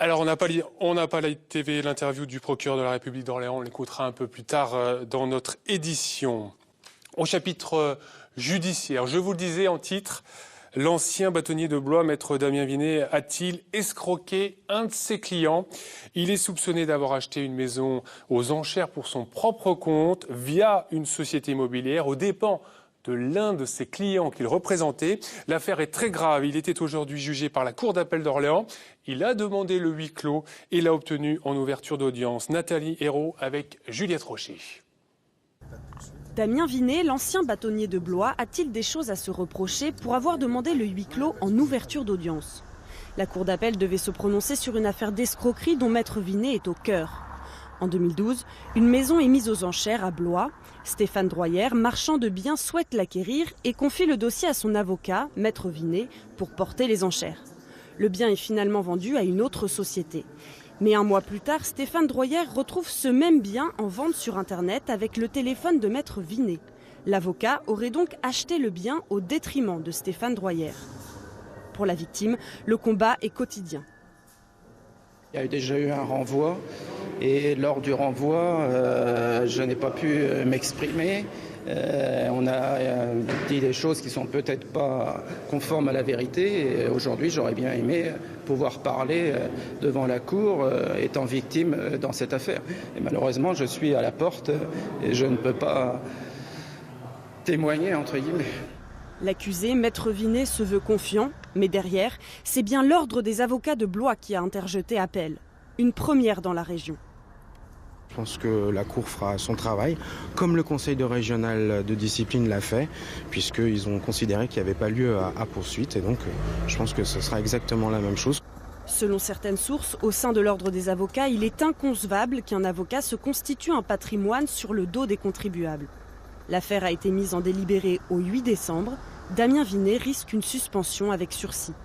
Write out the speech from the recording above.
Alors, on n'a pas la TV, l'interview du procureur de la République d'Orléans. On l'écoutera un peu plus tard dans notre édition. Au chapitre judiciaire, je vous le disais en titre, l'ancien bâtonnier de Blois, maître Damien Vinet, a-t-il escroqué un de ses clients? Il est soupçonné d'avoir acheté une maison aux enchères pour son propre compte via une société immobilière aux dépens de l'un de ses clients qu'il représentait. L'affaire est très grave. Il était aujourd'hui jugé par la Cour d'appel d'Orléans. Il a demandé le huis clos et l'a obtenu en ouverture d'audience. Nathalie Hérault avec Juliette Rocher. Damien Vinet, l'ancien bâtonnier de Blois, a-t-il des choses à se reprocher pour avoir demandé le huis clos en ouverture d'audience? La Cour d'appel devait se prononcer sur une affaire d'escroquerie dont maître Vinet est au cœur. En 2012, une maison est mise aux enchères à Blois. Stéphane Droyer, marchand de biens, souhaite l'acquérir et confie le dossier à son avocat, maître Vinet, pour porter les enchères. Le bien est finalement vendu à une autre société. Mais un mois plus tard, Stéphane Droyer retrouve ce même bien en vente sur Internet avec le téléphone de maître Vinet. L'avocat aurait donc acheté le bien au détriment de Stéphane Droyer. Pour la victime, le combat est quotidien. Il y a déjà eu un renvoi et lors du renvoi, je n'ai pas pu m'exprimer. On a dit des choses qui ne sont peut-être pas conformes à la vérité. Et aujourd'hui, j'aurais bien aimé pouvoir parler devant la Cour étant victime dans cette affaire. Et malheureusement, je suis à la porte et je ne peux pas témoigner, entre guillemets. L'accusé, maître Vinet, se veut confiant, mais derrière, c'est bien l'ordre des avocats de Blois qui a interjeté appel. Une première dans la région. Je pense que la Cour fera son travail, comme le Conseil de régional de discipline l'a fait, puisqu'ils ont considéré qu'il n'y avait pas lieu à poursuite. Et donc, je pense que ce sera exactement la même chose. Selon certaines sources, au sein de l'ordre des avocats, il est inconcevable qu'un avocat se constitue un patrimoine sur le dos des contribuables. L'affaire a été mise en délibéré au 8 décembre. Damien Vinet risque une suspension avec sursis.